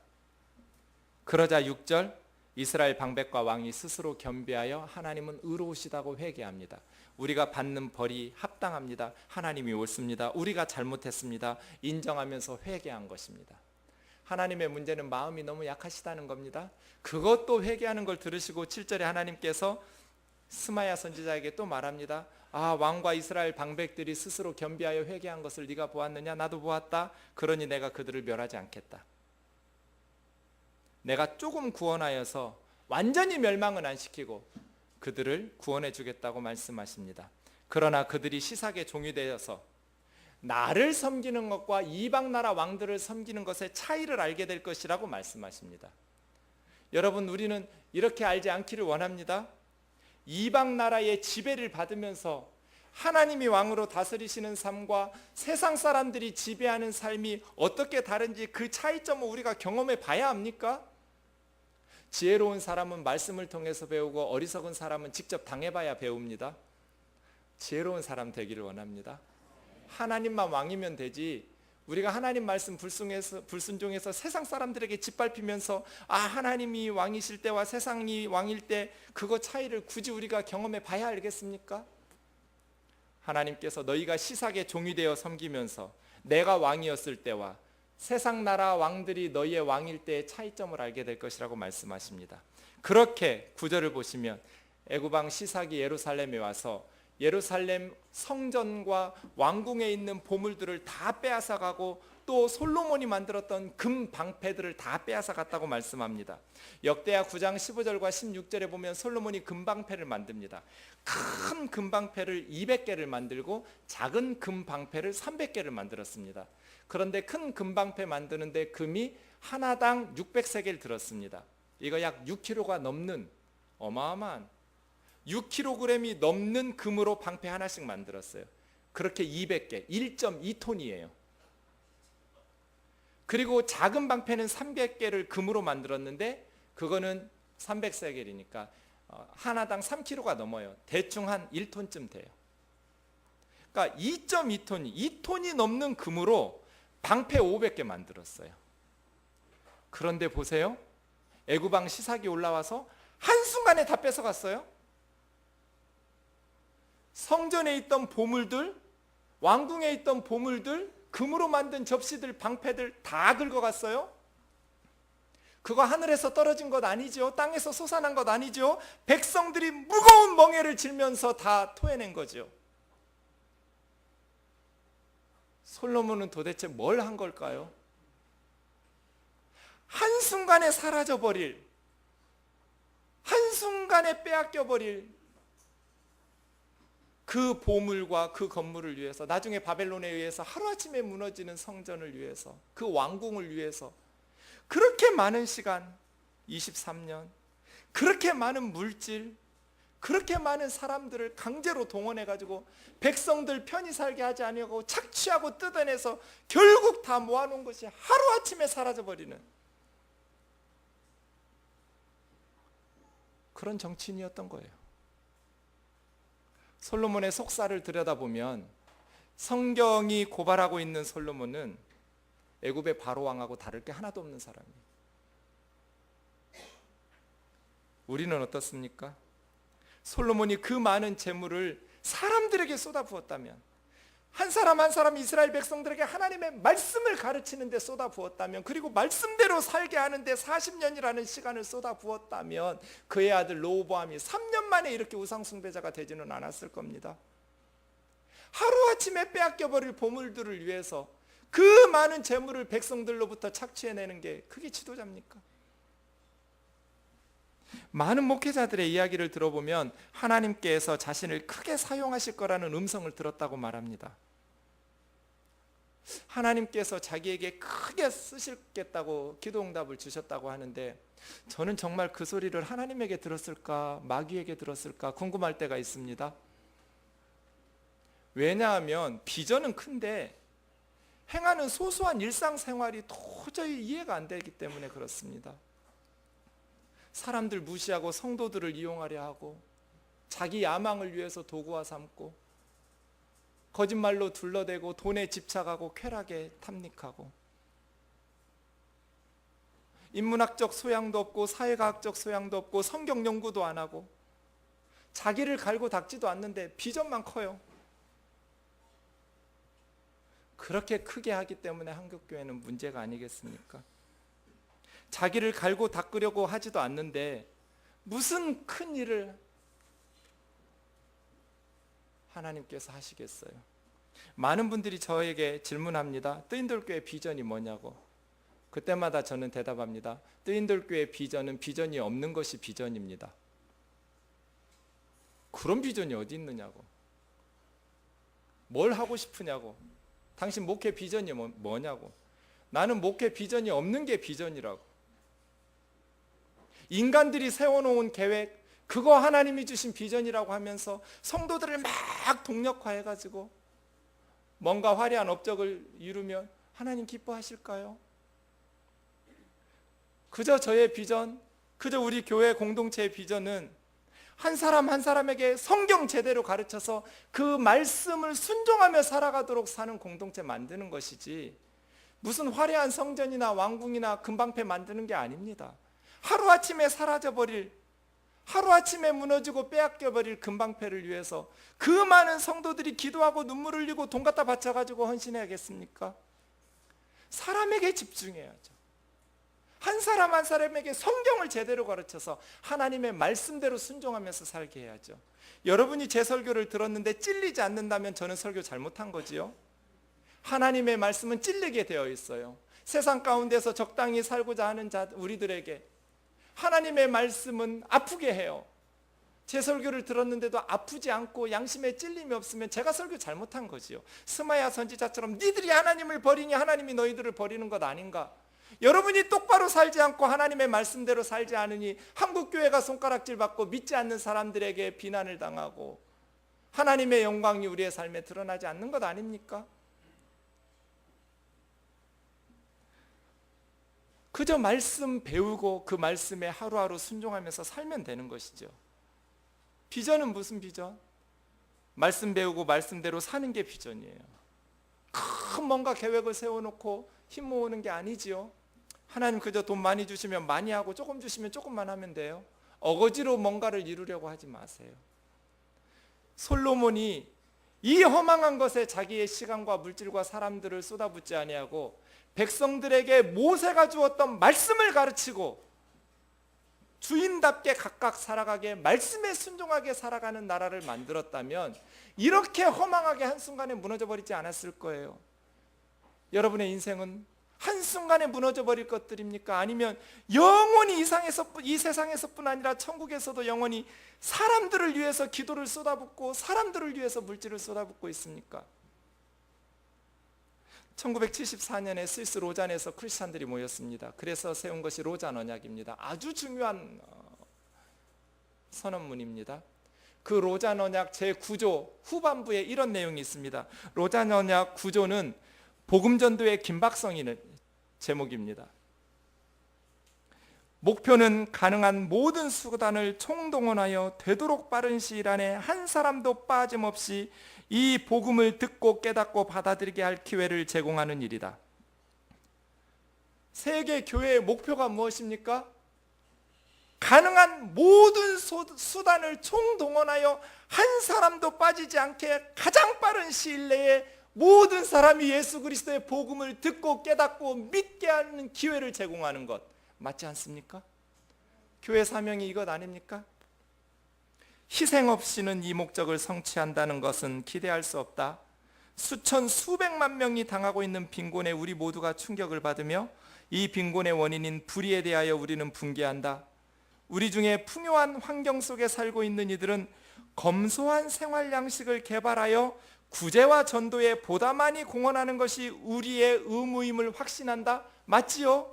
그러자 6절, 이스라엘 방백과 왕이 스스로 겸비하여 하나님은 의로우시다고 회개합니다. 우리가 받는 벌이 합당합니다. 하나님이 옳습니다. 우리가 잘못했습니다. 인정하면서 회개한 것입니다. 하나님의 문제는 마음이 너무 약하시다는 겁니다. 그것도 회개하는 걸 들으시고 7절에 하나님께서 스마야 선지자에게 또 말합니다. 아, 왕과 이스라엘 방백들이 스스로 겸비하여 회개한 것을 네가 보았느냐? 나도 보았다. 그러니 내가 그들을 멸하지 않겠다. 내가 조금 구원하여서 완전히 멸망은 안 시키고 그들을 구원해 주겠다고 말씀하십니다. 그러나 그들이 시삭의 종이 되어서 나를 섬기는 것과 이방 나라 왕들을 섬기는 것의 차이를 알게 될 것이라고 말씀하십니다. 여러분, 우리는 이렇게 알지 않기를 원합니다. 이방 나라의 지배를 받으면서 하나님이 왕으로 다스리시는 삶과 세상 사람들이 지배하는 삶이 어떻게 다른지 그 차이점을 우리가 경험해 봐야 합니까? 지혜로운 사람은 말씀을 통해서 배우고 어리석은 사람은 직접 당해봐야 배웁니다. 지혜로운 사람 되기를 원합니다. 하나님만 왕이면 되지, 우리가 하나님 말씀 불순종해서 세상 사람들에게 짓밟히면서 하나님이 왕이실 때와 세상이 왕일 때 그거 차이를 굳이 우리가 경험해 봐야 알겠습니까? 하나님께서 너희가 시삭의 종이 되어 섬기면서 내가 왕이었을 때와 세상 나라 왕들이 너희의 왕일 때의 차이점을 알게 될 것이라고 말씀하십니다. 그렇게 9절을 보시면 애굽 왕 시삭이 예루살렘에 와서 예루살렘 성전과 왕궁에 있는 보물들을 다 빼앗아가고 또 솔로몬이 만들었던 금 방패들을 다 빼앗아갔다고 말씀합니다. 역대하 9장 15절과 16절에 보면 솔로몬이 금방패를 만듭니다. 큰 금방패를 200개를 만들고 작은 금방패를 300개를 만들었습니다. 그런데 큰 금방패 만드는데 금이 하나당 600세겔 들었습니다. 이거 약 6kg가 넘는 어마어마한 6kg이 넘는 금으로 방패 하나씩 만들었어요. 그렇게 200개, 1.2톤이에요. 그리고 작은 방패는 300개를 금으로 만들었는데 그거는 300세겔이니까 하나당 3kg가 넘어요. 대충 한 1톤쯤 돼요. 그러니까 2.2톤, 2톤이 넘는 금으로 방패 500개 만들었어요. 그런데 보세요. 애굽왕 시삭이 올라와서 한순간에 다 뺏어갔어요. 성전에 있던 보물들, 왕궁에 있던 보물들, 금으로 만든 접시들, 방패들 다 긁어갔어요. 그거 하늘에서 떨어진 것 아니죠. 땅에서 솟아난 것 아니죠. 백성들이 무거운 멍에를 짊면서 다 토해낸 거죠. 솔로몬은 도대체 뭘 한 걸까요? 한순간에 사라져버릴, 한순간에 빼앗겨버릴 그 보물과 그 건물을 위해서, 나중에 바벨론에 의해서 하루아침에 무너지는 성전을 위해서, 그 왕궁을 위해서 그렇게 많은 시간, 23년, 그렇게 많은 물질, 그렇게 많은 사람들을 강제로 동원해가지고 백성들 편히 살게 하지 아니하고 착취하고 뜯어내서 결국 다 모아놓은 것이 하루아침에 사라져버리는 그런 정치인이었던 거예요. 솔로몬의 속사를 들여다보면 성경이 고발하고 있는 솔로몬은 애굽의 바로 왕하고 다를 게 하나도 없는 사람이에요. 우리는 어떻습니까? 솔로몬이 그 많은 재물을 사람들에게 쏟아부었다면, 한 사람 한 사람 이스라엘 백성들에게 하나님의 말씀을 가르치는 데 쏟아부었다면, 그리고 말씀대로 살게 하는데 40년이라는 시간을 쏟아부었다면 그의 아들 로보암이 3년 만에 이렇게 우상숭배자가 되지는 않았을 겁니다. 하루아침에 빼앗겨버릴 보물들을 위해서 그 많은 재물을 백성들로부터 착취해내는 게 그게 지도자입니까? 많은 목회자들의 이야기를 들어보면 하나님께서 자신을 크게 사용하실 거라는 음성을 들었다고 말합니다. 하나님께서 자기에게 크게 쓰시겠다고 기도응답을 주셨다고 하는데, 저는 정말 그 소리를 하나님에게 들었을까 마귀에게 들었을까 궁금할 때가 있습니다. 왜냐하면 비전은 큰데 행하는 소소한 일상생활이 도저히 이해가 안 되기 때문에 그렇습니다. 사람들 무시하고 성도들을 이용하려 하고, 자기 야망을 위해서 도구화 삼고, 거짓말로 둘러대고, 돈에 집착하고, 쾌락에 탐닉하고, 인문학적 소양도 없고 사회과학적 소양도 없고 성경 연구도 안 하고 자기를 갈고 닦지도 않는데 비전만 커요. 그렇게 크게 하기 때문에 한국교회는 문제가 아니겠습니까? 자기를 갈고 닦으려고 하지도 않는데 무슨 큰 일을 하나님께서 하시겠어요? 많은 분들이 저에게 질문합니다. 뜨인돌교회 비전이 뭐냐고. 그때마다 저는 대답합니다. 뜨인돌교회 비전은 비전이 없는 것이 비전입니다. 그런 비전이 어디 있느냐고. 뭘 하고 싶으냐고. 당신 목회 비전이 뭐냐고. 나는 목회 비전이 없는 게 비전이라고. 인간들이 세워놓은 계획, 그거 하나님이 주신 비전이라고 하면서 성도들을 막 동력화해가지고 뭔가 화려한 업적을 이루면 하나님 기뻐하실까요? 그저 저의 비전, 그저 우리 교회 공동체의 비전은 한 사람 한 사람에게 성경 제대로 가르쳐서 그 말씀을 순종하며 살아가도록 사는 공동체 만드는 것이지, 무슨 화려한 성전이나 왕궁이나 금방패 만드는 게 아닙니다. 하루아침에 사라져버릴, 하루아침에 무너지고 빼앗겨버릴 금방패를 위해서 그 많은 성도들이 기도하고 눈물을 흘리고 돈 갖다 바쳐가지고 헌신해야겠습니까? 사람에게 집중해야죠. 한 사람 한 사람에게 성경을 제대로 가르쳐서 하나님의 말씀대로 순종하면서 살게 해야죠. 여러분이 제 설교를 들었는데 찔리지 않는다면 저는 설교 잘못한 거지요. 하나님의 말씀은 찔리게 되어 있어요. 세상 가운데서 적당히 살고자 하는 우리들에게 하나님의 말씀은 아프게 해요. 제 설교를 들었는데도 아프지 않고 양심에 찔림이 없으면 제가 설교 잘못한 거지요. 스마야 선지자처럼 니들이 하나님을 버리니 하나님이 너희들을 버리는 것 아닌가. 여러분이 똑바로 살지 않고 하나님의 말씀대로 살지 않으니 한국교회가 손가락질 받고 믿지 않는 사람들에게 비난을 당하고 하나님의 영광이 우리의 삶에 드러나지 않는 것 아닙니까? 그저 말씀 배우고 그 말씀에 하루하루 순종하면서 살면 되는 것이죠. 비전은 무슨 비전? 말씀 배우고 말씀대로 사는 게 비전이에요. 큰 뭔가 계획을 세워놓고 힘 모으는 게 아니지요. 하나님 그저 돈 많이 주시면 많이 하고 조금 주시면 조금만 하면 돼요. 어거지로 뭔가를 이루려고 하지 마세요. 솔로몬이 이 허망한 것에 자기의 시간과 물질과 사람들을 쏟아붓지 아니하고 백성들에게 모세가 주었던 말씀을 가르치고 주인답게 각각 살아가게 말씀에 순종하게 살아가는 나라를 만들었다면 이렇게 허망하게 한순간에 무너져 버리지 않았을 거예요. 여러분의 인생은 한순간에 무너져 버릴 것들입니까? 아니면 영원히 이 세상에서뿐 아니라 천국에서도 영원히 사람들을 위해서 기도를 쏟아붓고 사람들을 위해서 물질을 쏟아붓고 있습니까? 1974년에 스위스 로잔에서 크리스찬들이 모였습니다. 그래서 세운 것이 로잔 언약입니다. 아주 중요한 선언문입니다. 그 로잔 언약 제9조 후반부에 이런 내용이 있습니다. 로잔 언약 9조는 복음전도의 긴박성이는 제목입니다. 목표는 가능한 모든 수단을 총동원하여 되도록 빠른 시일 안에 한 사람도 빠짐없이 이 복음을 듣고 깨닫고 받아들이게 할 기회를 제공하는 일이다. 세계 교회의 목표가 무엇입니까? 가능한 모든 수단을 총동원하여 한 사람도 빠지지 않게 가장 빠른 시일 내에 모든 사람이 예수 그리스도의 복음을 듣고 깨닫고 믿게 하는 기회를 제공하는 것 맞지 않습니까? 교회 사명이 이것 아닙니까? 희생 없이는 이 목적을 성취한다는 것은 기대할 수 없다. 수천 수백만 명이 당하고 있는 빈곤에 우리 모두가 충격을 받으며 이 빈곤의 원인인 불의에 대하여 우리는 분개한다. 우리 중에 풍요한 환경 속에 살고 있는 이들은 검소한 생활 양식을 개발하여 구제와 전도에 보다 많이 공헌하는 것이 우리의 의무임을 확신한다. 맞지요?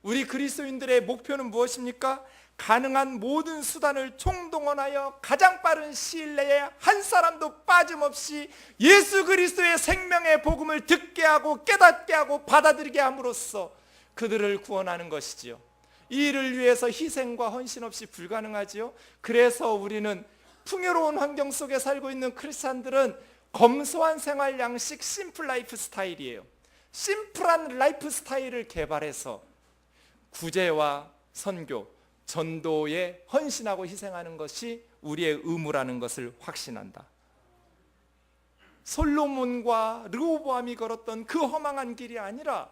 우리 그리스도인들의 목표는 무엇입니까? 가능한 모든 수단을 총동원하여 가장 빠른 시일 내에 한 사람도 빠짐없이 예수 그리스도의 생명의 복음을 듣게 하고 깨닫게 하고 받아들이게 함으로써 그들을 구원하는 것이지요. 이 일을 위해서 희생과 헌신 없이 불가능하지요. 그래서 우리는 풍요로운 환경 속에 살고 있는 크리스찬들은 검소한 생활 양식 심플 라이프 스타일이에요. 심플한 라이프 스타일을 개발해서 구제와 선교, 전도에 헌신하고 희생하는 것이 우리의 의무라는 것을 확신한다. 솔로몬과 르호보암이 걸었던 그 허망한 길이 아니라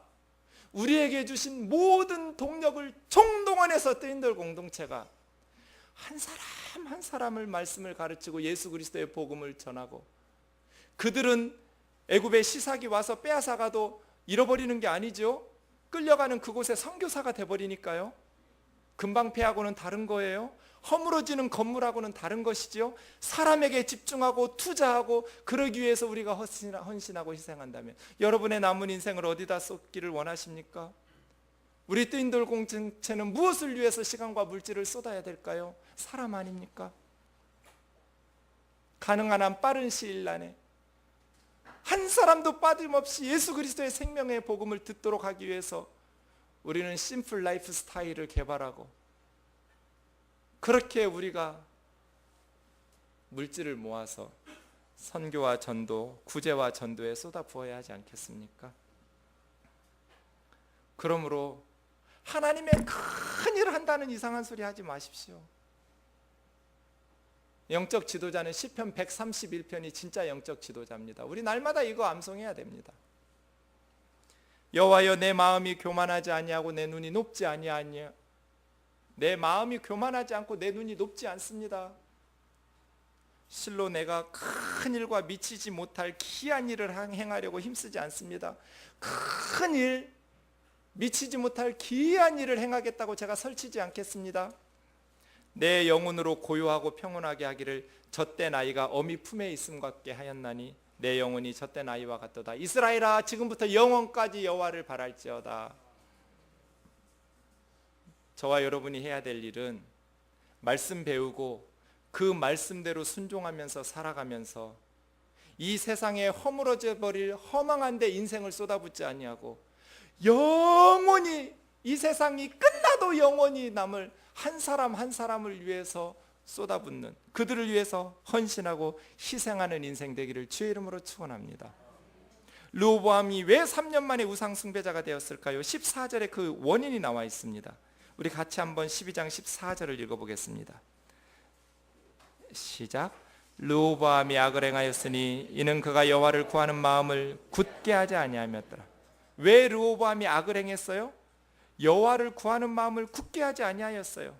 우리에게 주신 모든 동력을 총동원해서 뜨인들 공동체가 한 사람 한 사람을 말씀을 가르치고 예수 그리스도의 복음을 전하고 그들은 애굽의 시삭이 와서 빼앗아가도 잃어버리는 게 아니죠. 끌려가는 그곳에 선교사가 돼버리니까요. 금방 패하고는 다른 거예요. 허물어지는 건물하고는 다른 것이죠. 사람에게 집중하고 투자하고 그러기 위해서 우리가 헌신하고 희생한다면 여러분의 남은 인생을 어디다 쏟기를 원하십니까? 우리 뜨인돌 공동체는 무엇을 위해서 시간과 물질을 쏟아야 될까요? 사람 아닙니까? 가능한 한 빠른 시일 안에 한 사람도 빠짐없이 예수 그리스도의 생명의 복음을 듣도록 하기 위해서 우리는 심플 라이프 스타일을 개발하고 그렇게 우리가 물질을 모아서 선교와 전도, 구제와 전도에 쏟아부어야 하지 않겠습니까? 그러므로 하나님의 큰 일을 한다는 이상한 소리 하지 마십시오. 영적 지도자는 시편 131편이 진짜 영적 지도자입니다. 우리 날마다 이거 암송해야 됩니다. 여호와여 내 마음이 교만하지 아니하고 내 눈이 높지 아니하니 내 마음이 교만하지 않고 내 눈이 높지 않습니다. 실로 내가 큰 일과 미치지 못할 기이한 일을 행하려고 힘쓰지 않습니다. 큰 일, 미치지 못할 기이한 일을 행하겠다고 제가 설치지 않겠습니다. 내 영혼으로 고요하고 평온하게 하기를 젖된 아이가 어미 품에 있음 같게 하였나니 내 영혼이 젖된 아이와 같도다. 이스라엘아 지금부터 영원까지 여호와를 바랄지어다. 저와 여러분이 해야 될 일은 말씀 배우고 그 말씀대로 순종하면서 살아가면서 이 세상에 허물어져 버릴 허망한 데 인생을 쏟아붓지 아니하고 영원히 이 세상이 끝나도 영원히 남을 한 사람 한 사람을 위해서 쏟아붓는, 그들을 위해서 헌신하고 희생하는 인생 되기를 주의 이름으로 축원합니다. 르호보암이 왜 3년 만에 우상 숭배자가 되었을까요? 14절에 그 원인이 나와 있습니다. 우리 같이 한번 12장 14절을 읽어보겠습니다. 시작. 르호보암이 악을 행하였으니 이는 그가 여호와를 구하는 마음을 굳게 하지 아니하였더라. 왜 르호보암이 악을 행했어요? 여호와를 구하는 마음을 굳게 하지 아니하였어요.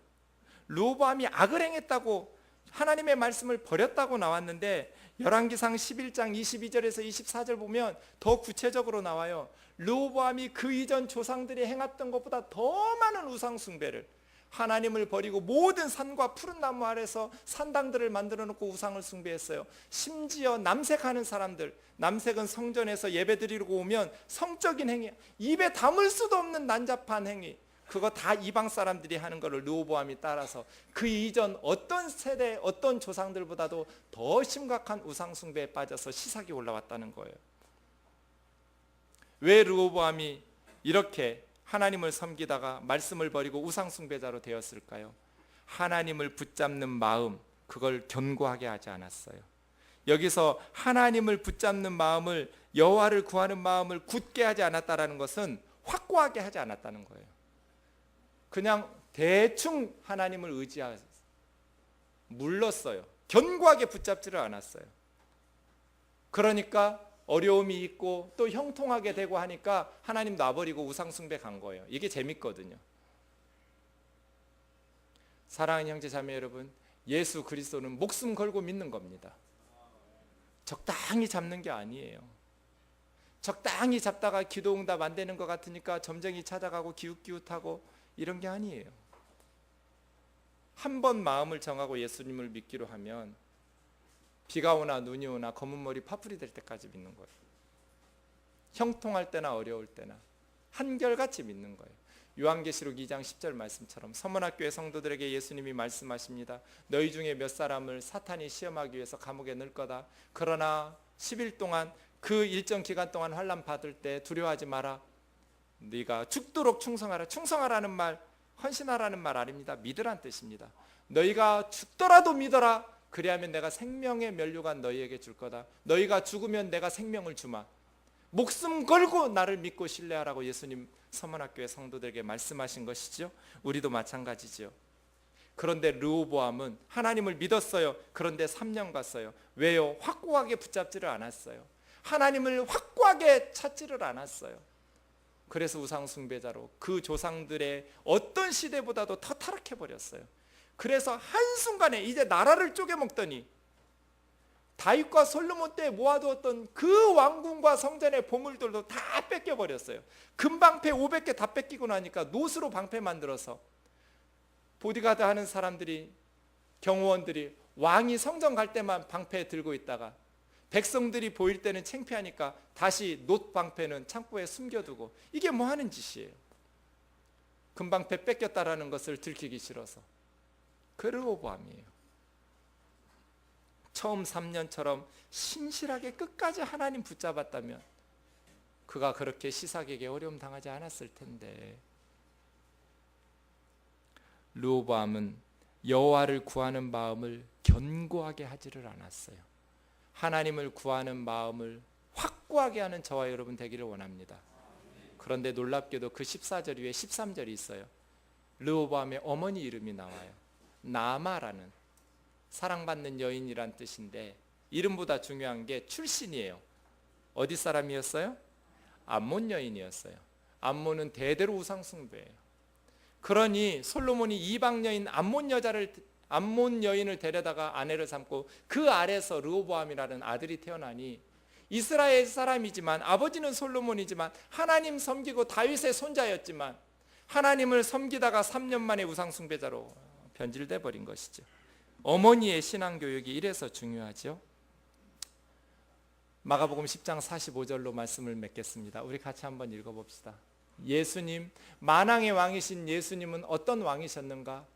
르호보암이 악을 행했다고, 하나님의 말씀을 버렸다고 나왔는데 열왕기상 11장 22절에서 24절 보면 더 구체적으로 나와요. 르호보암이 그 이전 조상들이 행했던 것보다 더 많은 우상 숭배를, 하나님을 버리고 모든 산과 푸른 나무 아래서 산당들을 만들어 놓고 우상을 숭배했어요. 심지어 남색하는 사람들, 남색은 성전에서 예배드리고 오면 성적인 행위, 입에 담을 수도 없는 난잡한 행위, 그거 다 이방 사람들이 하는 거를 르호보암이 따라서 그 이전 어떤 세대, 어떤 조상들보다도 더 심각한 우상 숭배에 빠져서 시삭이 올라왔다는 거예요. 왜 르호보암이 이렇게 하나님을 섬기다가 말씀을 버리고 우상 숭배자로 되었을까요? 하나님을 붙잡는 마음, 그걸 견고하게 하지 않았어요. 여기서 하나님을 붙잡는 마음을, 여호와를 구하는 마음을 굳게 하지 않았다라는 것은 확고하게 하지 않았다는 거예요. 그냥 대충 하나님을 의지하였어요. 물렀어요. 견고하게 붙잡지를 않았어요. 그러니까 어려움이 있고 또 형통하게 되고 하니까 하나님 놔버리고 우상숭배 간 거예요. 이게 재밌거든요. 사랑하는 형제 자매 여러분, 예수 그리스도는 목숨 걸고 믿는 겁니다. 적당히 잡는 게 아니에요. 적당히 잡다가 기도응답 안 되는 것 같으니까 점쟁이 찾아가고 기웃기웃하고 이런 게 아니에요. 한 번 마음을 정하고 예수님을 믿기로 하면 비가 오나 눈이 오나 검은 머리 파풀이 될 때까지 믿는 거예요. 형통할 때나 어려울 때나 한결같이 믿는 거예요. 요한계시록 2장 10절 말씀처럼 서문학교의 성도들에게 예수님이 말씀하십니다. 너희 중에 몇 사람을 사탄이 시험하기 위해서 감옥에 넣을 거다. 그러나 10일 동안, 그 일정 기간 동안 환난 받을 때 두려워하지 마라. 네가 죽도록 충성하라. 충성하라는 말, 헌신하라는 말 아닙니다. 믿으란 뜻입니다. 너희가 죽더라도 믿어라. 그리하면 내가 생명의 면류관 너희에게 줄 거다. 너희가 죽으면 내가 생명을 주마. 목숨 걸고 나를 믿고 신뢰하라고 예수님 서문학교의 성도들에게 말씀하신 것이죠. 우리도 마찬가지죠. 그런데 르호보암은 하나님을 믿었어요. 그런데 3년 갔어요. 왜요? 확고하게 붙잡지를 않았어요. 하나님을 확고하게 찾지를 않았어요. 그래서 우상숭배자로 그 조상들의 어떤 시대보다도 더 타락해버렸어요. 그래서 한순간에 이제 나라를 쪼개먹더니 다윗과 솔로몬 때 모아두었던 그 왕궁과 성전의 보물들도 다 뺏겨버렸어요. 금방패 500개 다 뺏기고 나니까 노스로 방패 만들어서 보디가드 하는 사람들이, 경호원들이 왕이 성전 갈 때만 방패 들고 있다가 백성들이 보일 때는 창피하니까 다시 놋 방패는 창고에 숨겨두고, 이게 뭐 하는 짓이에요? 금방패 뺏겼다라는 것을 들키기 싫어서. 그 르호보암이에요. 처음 3년처럼 신실하게 끝까지 하나님 붙잡았다면 그가 그렇게 시삭에게 어려움 당하지 않았을 텐데. 르호보암은 여호와를 구하는 마음을 견고하게 하지를 않았어요. 하나님을 구하는 마음을 확고하게 하는 저와 여러분 되기를 원합니다. 그런데 놀랍게도 그 14절 위에 13절이 있어요. 르호보암의 어머니 이름이 나와요. 나아마라는, 사랑받는 여인이란 뜻인데 이름보다 중요한 게 출신이에요. 어디 사람이었어요? 암몬 여인이었어요. 암몬은 대대로 우상숭배예요. 그러니 솔로몬이 이방 여인 암몬 여인을 데려다가 아내를 삼고 그 아래서 르호보암이라는 아들이 태어나니, 이스라엘 사람이지만 아버지는 솔로몬이지만 하나님 섬기고 다윗의 손자였지만 하나님을 섬기다가 3년 만에 우상숭배자로 변질돼 버린 것이죠. 어머니의 신앙교육이 이래서 중요하죠. 마가복음 10장 45절로 말씀을 맺겠습니다. 우리 같이 한번 읽어봅시다. 예수님, 만왕의 왕이신 예수님은 어떤 왕이셨는가?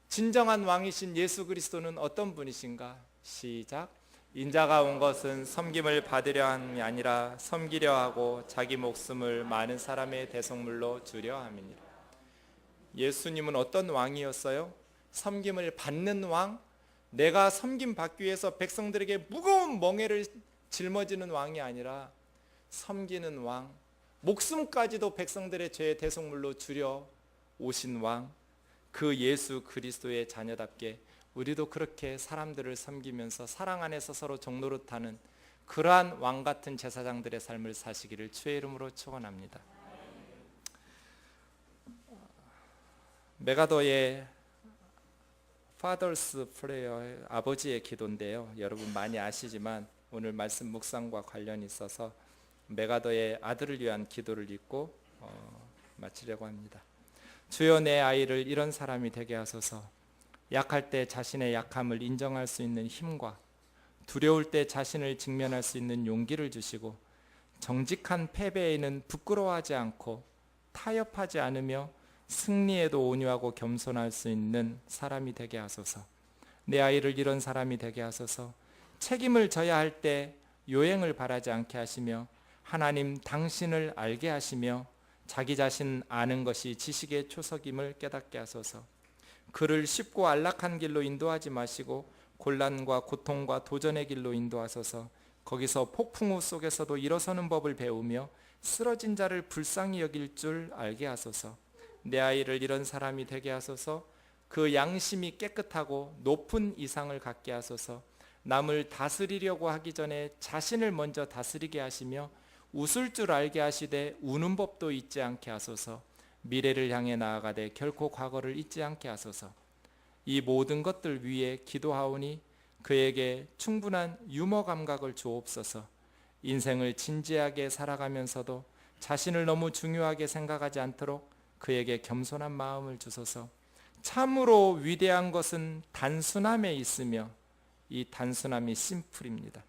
진정한 왕이신 예수 그리스도는 어떤 분이신가? 시작. 인자가 온 것은 섬김을 받으려 함이 아니라 섬기려 하고 자기 목숨을 많은 사람의 대속물로 주려 함이니라. 예수님은 어떤 왕이었어요? 섬김을 받는 왕? 내가 섬김 받기 위해서 백성들에게 무거운 멍에를 짊어지는 왕이 아니라 섬기는 왕, 목숨까지도 백성들의 죄의 대속물로 주려 오신 왕, 그 예수 그리스도의 자녀답게 우리도 그렇게 사람들을 섬기면서 사랑 안에서 서로 종노릇하는 그러한 왕 같은 제사장들의 삶을 사시기를 주의 이름으로 축원합니다. 메가더의 Father's Prayer, 아버지의 기도인데요. 여러분 많이 아시지만 오늘 말씀 묵상과 관련이 있어서 메가더의 아들을 위한 기도를 읽고 마치려고 합니다. 주여, 내 아이를 이런 사람이 되게 하소서. 약할 때 자신의 약함을 인정할 수 있는 힘과 두려울 때 자신을 직면할 수 있는 용기를 주시고 정직한 패배에는 부끄러워하지 않고 타협하지 않으며 승리에도 온유하고 겸손할 수 있는 사람이 되게 하소서. 내 아이를 이런 사람이 되게 하소서. 책임을 져야 할 때 요행을 바라지 않게 하시며 하나님 당신을 알게 하시며 자기 자신 아는 것이 지식의 초석임을 깨닫게 하소서. 그를 쉽고 안락한 길로 인도하지 마시고 곤란과 고통과 도전의 길로 인도하소서. 거기서 폭풍우 속에서도 일어서는 법을 배우며 쓰러진 자를 불쌍히 여길 줄 알게 하소서. 내 아이를 이런 사람이 되게 하소서. 그 양심이 깨끗하고 높은 이상을 갖게 하소서. 남을 다스리려고 하기 전에 자신을 먼저 다스리게 하시며 웃을 줄 알게 하시되 우는 법도 잊지 않게 하소서. 미래를 향해 나아가되 결코 과거를 잊지 않게 하소서. 이 모든 것들 위에 기도하오니 그에게 충분한 유머 감각을 주옵소서. 인생을 진지하게 살아가면서도 자신을 너무 중요하게 생각하지 않도록 그에게 겸손한 마음을 주소서. 참으로 위대한 것은 단순함에 있으며 이 단순함이 심플입니다.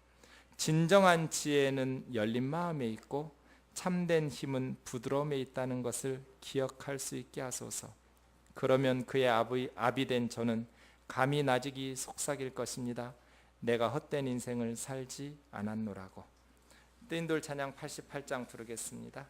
진정한 지혜는 열린 마음에 있고 참된 힘은 부드러움에 있다는 것을 기억할 수 있게 하소서. 그러면 그의 아비 된 저는 감히 나직이 속삭일 것입니다. 내가 헛된 인생을 살지 않았노라고. 뜨인돌 찬양 88장 부르겠습니다.